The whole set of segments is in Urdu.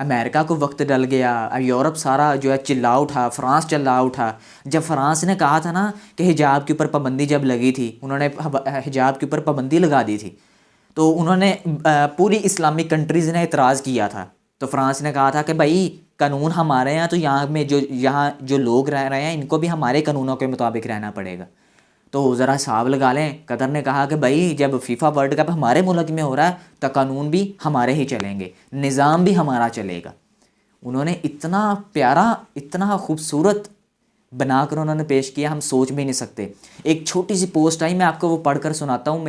امریکہ کو وقت ڈل گیا، یورپ سارا جو ہے چلا اٹھا، فرانس چلا اٹھا. جب فرانس نے کہا تھا نا کہ حجاب کے اوپر پابندی جب لگی تھی، انہوں نے حجاب کے اوپر پابندی لگا دی تھی، تو انہوں نے پوری اسلامک کنٹریز نے اعتراض کیا تھا. تو فرانس نے کہا تھا کہ بھائی قانون ہمارے ہیں، تو یہاں جو لوگ رہ رہے ہیں ان کو بھی ہمارے قانونوں کے مطابق رہنا پڑے گا. تو ذرا حساب لگا لیں. قطر نے کہا کہ بھائی جب فیفا ورلڈ کپ ہمارے ملک میں ہو رہا ہے تو قانون بھی ہمارے ہی چلیں گے، نظام بھی ہمارا چلے گا. انہوں نے اتنا پیارا، اتنا خوبصورت بنا کر انہوں نے پیش کیا، ہم سوچ بھی نہیں سکتے. ایک چھوٹی سی پوسٹ آئی، میں آپ کو وہ پڑھ کر سناتا ہوں.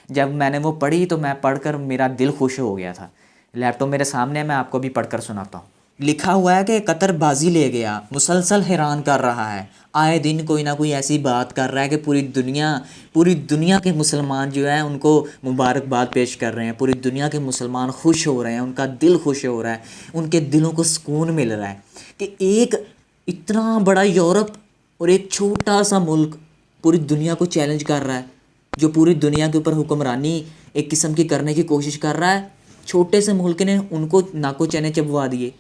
جب میں نے وہ پڑھی تو میں پڑھ کر میرا دل خوش ہو گیا تھا. لیپ ٹاپ میرے سامنے ہے، میں آپ کو بھی پڑھ کر سناتا ہوں. لکھا ہوا ہے کہ قطر بازی لے گیا، مسلسل حیران کر رہا ہے، آئے دن کوئی نہ کوئی ایسی بات کر رہا ہے کہ پوری دنیا کے مسلمان جو ہیں ان کو مبارکباد پیش کر رہے ہیں. پوری دنیا کے مسلمان خوش ہو رہے ہیں، ان کا دل خوش ہو رہا ہے، ان کے دلوں کو سکون مل رہا ہے کہ ایک اتنا بڑا یورپ اور ایک چھوٹا سا ملک پوری دنیا کو چیلنج کر رہا ہے، جو پوری دنیا کے اوپر حکمرانی ایک قسم کی کرنے کی کوشش کر رہا ہے. چھوٹے سے ملک نے ان کو ناکو چنے چبوا دیے.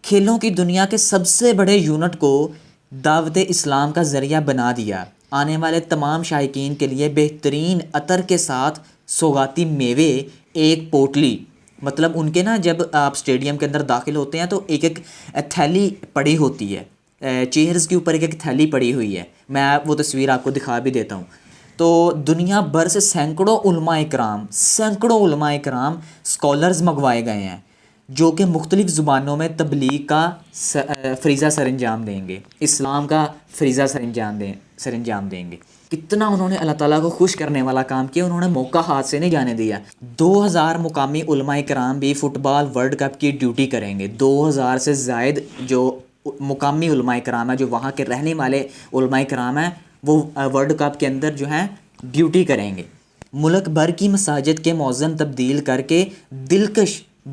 کھیلوں کی دنیا کے سب سے بڑے یونٹ کو دعوت اسلام کا ذریعہ بنا دیا. آنے والے تمام شائقین کے لیے بہترین عطر کے ساتھ سوغاتی میوے، ایک پوٹلی، مطلب ان کے نا جب آپ اسٹیڈیم کے اندر داخل ہوتے ہیں تو ایک تھیلی پڑی ہوتی ہے، چیئرز کے اوپر ایک تھیلی پڑی ہوئی ہے. میں وہ تصویر آپ کو دکھا بھی دیتا ہوں. تو دنیا بھر سے سینکڑوں علماء کرام اسکالرز منگوائے گئے ہیں جو کہ مختلف زبانوں میں تبلیغ کا فریضہ سر انجام دیں گے، اسلام کا فریضہ سر انجام دیں گے. کتنا انہوں نے اللہ تعالیٰ کو خوش کرنے والا کام کیا. انہوں نے موقع ہاتھ سے نہیں جانے دیا. 2000 مقامی علماء کرام بھی فٹ بال ورلڈ کپ کی ڈیوٹی کریں گے. 2000 سے زائد جو مقامی علماء کرام ہیں، جو وہاں کے رہنے والے علماء کرام ہیں، وہ ورلڈ کپ کے اندر جو ہیں ڈیوٹی کریں گے. ملک بھر کی مساجد کے مؤذن تبدیل کر کے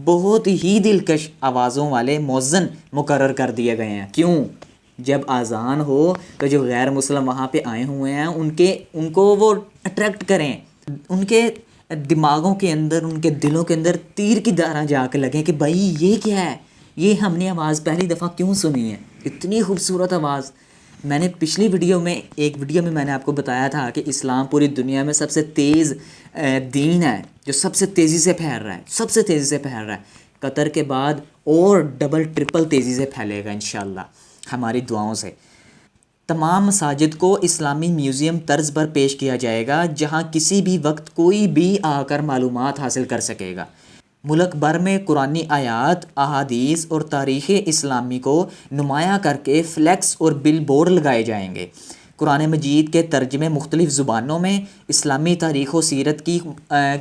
بہت ہی دلکش آوازوں والے مؤذن مقرر کر دیے گئے ہیں. کیوں؟ جب اذان ہو تو جو غیر مسلم وہاں پہ آئے ہوئے ہیں ان کو وہ اٹریکٹ کریں، ان کے دماغوں کے اندر، ان کے دلوں کے اندر تیر کی طرح جا کے لگیں کہ بھائی یہ کیا ہے، یہ ہم نے آواز پہلی دفعہ کیوں سنی ہے، اتنی خوبصورت آواز. میں نے پچھلی ایک ویڈیو میں میں نے آپ کو بتایا تھا کہ اسلام پوری دنیا میں سب سے تیز دین ہے، جو سب سے تیزی سے پھیل رہا ہے. قطر کے بعد اور ڈبل ٹرپل تیزی سے پھیلے گا انشاءاللہ ہماری دعاؤں سے. تمام مساجد کو اسلامی میوزیم طرز پر پیش کیا جائے گا، جہاں کسی بھی وقت کوئی بھی آ کر معلومات حاصل کر سکے گا. ملک بھر میں قرآنی آیات، احادیث اور تاریخ اسلامی کو نمایاں کر کے فلیکس اور بل بورڈ لگائے جائیں گے. قرآن مجید کے ترجمے مختلف زبانوں میں، اسلامی تاریخ و سیرت کی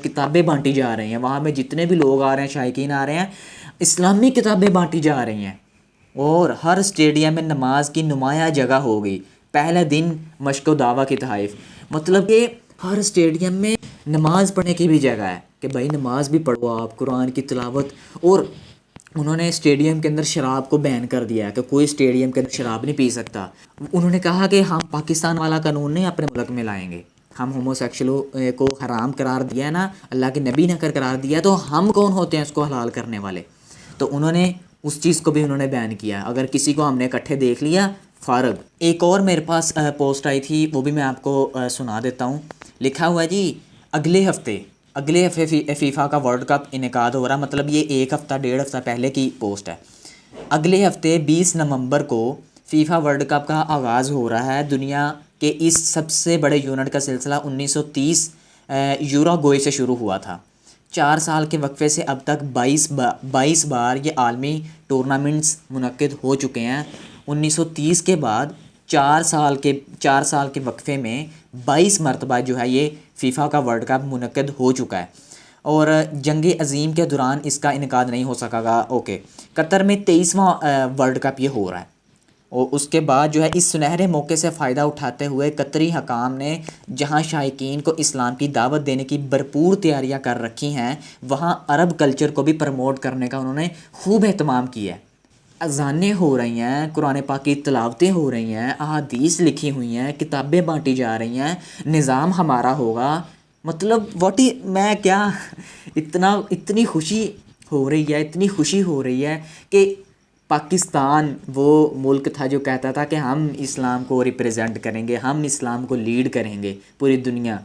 کتابیں بانٹی جا رہی ہیں. وہاں میں جتنے بھی لوگ آ رہے ہیں، شائقین آ رہے ہیں، اسلامی کتابیں بانٹی جا رہی ہیں. اور ہر اسٹیڈیم میں نماز کی نمایاں جگہ ہوگی. پہلے دن مشق و دعویٰ کی تحائف، مطلب کہ ہر اسٹیڈیم میں نماز پڑھنے کی بھی جگہ ہے کہ بھائی نماز بھی پڑھو آپ، قرآن کی تلاوت. اور انہوں نے اسٹیڈیم کے اندر شراب کو بین کر دیا ہے کہ کوئی اسٹیڈیم کے اندر شراب نہیں پی سکتا. انہوں نے کہا کہ ہم پاکستان والا قانون نہیں اپنے ملک میں لائیں گے. ہم ہومو سیکشلوں کو حرام قرار دیا ہے نا، اللہ کے نبی نے قرار دیا، تو ہم کون ہوتے ہیں اس کو حلال کرنے والے. تو انہوں نے اس چیز کو بھی انہوں نے بیان کیا. اگر کسی کو ہم نے اکٹھے دیکھ لیا فارغ. ایک اور میرے پاس پوسٹ آئی تھی، وہ بھی میں آپ کو سنا دیتا ہوں. لکھا ہوا ہے جی اگلے ہفتے فیفا کا ورلڈ کپ انعقاد ہو رہا، مطلب یہ ایک ہفتہ 1.5 ہفتہ پہلے کی پوسٹ ہے. اگلے ہفتے 20 نومبر کو فیفا ورلڈ کپ کا آغاز ہو رہا ہے. دنیا کے اس سب سے بڑے یونٹ کا سلسلہ 1930 یوراگوئے سے شروع ہوا تھا. 4 سال کے وقفے سے اب تک 22 بار یہ عالمی ٹورنامنٹس منعقد ہو چکے ہیں. 1930 کے بعد 4 سال کے وقفے میں 22 مرتبہ جو ہے یہ فیفا کا ورلڈ کپ منعقد ہو چکا ہے. اور جنگ عظیم کے دوران اس کا انعقاد نہیں ہو سکا گا. قطر میں 23واں ورلڈ کپ یہ ہو رہا ہے. اور اس کے بعد جو ہے اس سنہرے موقع سے فائدہ اٹھاتے ہوئے قطری حکام نے جہاں شائقین کو اسلام کی دعوت دینے کی بھرپور تیاریاں کر رکھی ہیں، وہاں عرب کلچر کو بھی پروموٹ کرنے کا انہوں نے خوب اہتمام کیا ہے. اذانیں ہو رہی ہیں، قرآن پاک کی تلاوتیں ہو رہی ہیں، احادیث لکھی ہوئی ہیں، کتابیں بانٹی جا رہی ہیں، نظام ہمارا ہوگا. مطلب میں کیا اتنی خوشی ہو رہی ہے، اتنی خوشی ہو رہی ہے کہ پاکستان وہ ملک تھا جو کہتا تھا کہ ہم اسلام کو ریپریزنٹ کریں گے، ہم اسلام کو لیڈ کریں گے پوری دنیا،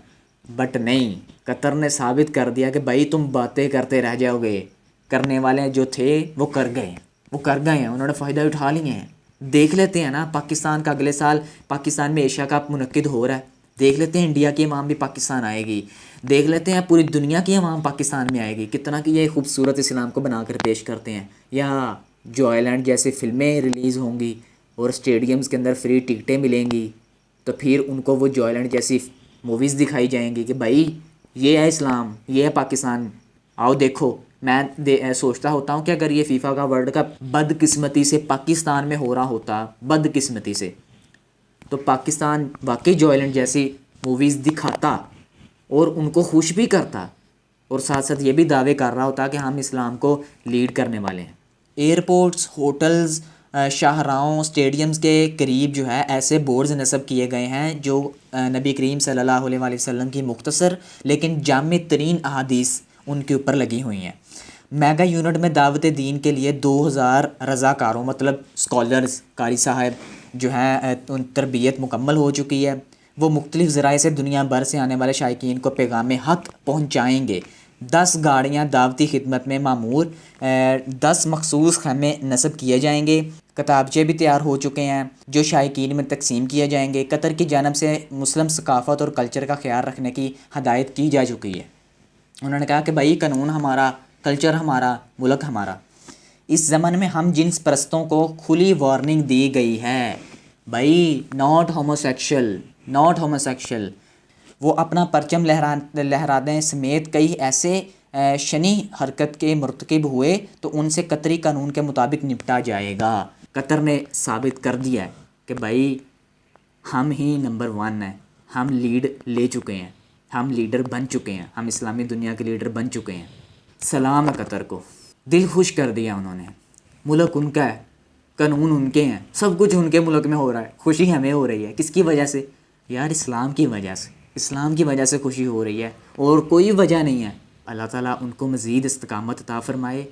بٹ نہیں، قطر نے ثابت کر دیا کہ بھائی تم باتیں کرتے رہ جاؤ گے، کرنے والے جو تھے وہ کر گئے ہیں، انہوں نے فائدہ اٹھا لیے ہیں۔ دیکھ لیتے ہیں نا، پاکستان کا اگلے سال پاکستان میں ایشیا کپ منعقد ہو رہا ہے، دیکھ لیتے ہیں انڈیا کی عوام بھی پاکستان آئے گی، دیکھ لیتے ہیں پوری دنیا کی عوام پاکستان میں آئے گی، کتنا کہ یہ خوبصورت اسلام کو بنا کر پیش کرتے ہیں۔ یا جو آئلینڈ جیسے فلمیں ریلیز ہوں گی اور اسٹیڈیمز کے اندر فری ٹکٹیں ملیں گی، تو پھر ان کو وہ جو آئلینڈ جیسی موویز دکھائی جائیں گی کہ بھائی یہ ہے اسلام، یہ ہے پاکستان، آؤ دیکھو۔ میں سوچتا ہوتا ہوں کہ اگر یہ فیفا کا ورلڈ کپ بدقسمتی سے پاکستان میں ہو رہا ہوتا، بدقسمتی سے، تو پاکستان واقعی جو آئلینڈ جیسی موویز دکھاتا اور ان کو خوش بھی کرتا، اور ساتھ ساتھ یہ بھی دعوے کر رہا ہوتا کہ ہم اسلام کو لیڈ کرنے والے ہیں۔ ایئرپورٹس، ہوٹلز، شاہراہوں، اسٹیڈیمز کے قریب جو ہے ایسے بورڈز نصب کیے گئے ہیں جو نبی کریم صلی اللہ علیہ وآلہ وسلم کی مختصر لیکن جامع ترین احادیث ان کے اوپر لگی ہوئی ہیں۔ میگا یونٹ میں دعوت دین کے لیے 2000 رضاکاروں مطلب اسکالرز، قاری صاحب جو ہیں ان تربیت مکمل ہو چکی ہے، وہ مختلف ذرائع سے دنیا بھر سے آنے والے شائقین کو پیغام حق پہنچائیں گے۔ 10 گاڑیاں دعوتی خدمت میں معمور، 10 مخصوص خیمے نصب کیے جائیں گے، کتابچے بھی تیار ہو چکے ہیں جو شائقین میں تقسیم کیے جائیں گے۔ قطر کی جانب سے مسلم ثقافت اور کلچر کا خیال رکھنے کی ہدایت کی جا چکی ہے۔ انہوں نے کہا کہ بھائی قانون ہمارا، کلچر ہمارا، ملک ہمارا۔ اس زمن میں ہم جنس پرستوں کو کھلی وارننگ دی گئی ہے، بھائی ناٹ ہوموسیکشل، ناٹ ہوموسیکشل۔ وہ اپنا پرچم لہرانے سمیت کئی ایسے شنی حرکت کے مرتکب ہوئے تو ان سے قطری قانون کے مطابق نپٹا جائے گا۔ قطر نے ثابت کر دیا ہے کہ بھائی ہم ہی نمبر 1 ہیں، ہم لیڈ لے چکے ہیں، ہم لیڈر بن چکے ہیں، ہم اسلامی دنیا کے لیڈر بن چکے ہیں۔ سلام ہے قطر کو، دل خوش کر دیا انہوں نے، ملک ان کا ہے، قانون ان کے ہیں، سب کچھ ان کے ملک میں ہو رہا ہے، خوشی ہمیں ہو رہی ہے۔ کس کی وجہ سے؟ یار اسلام کی وجہ سے، اسلام کی وجہ سے خوشی ہو رہی ہے، اور کوئی وجہ نہیں ہے۔ اللہ تعالیٰ ان کو مزید استقامت عطا فرمائے،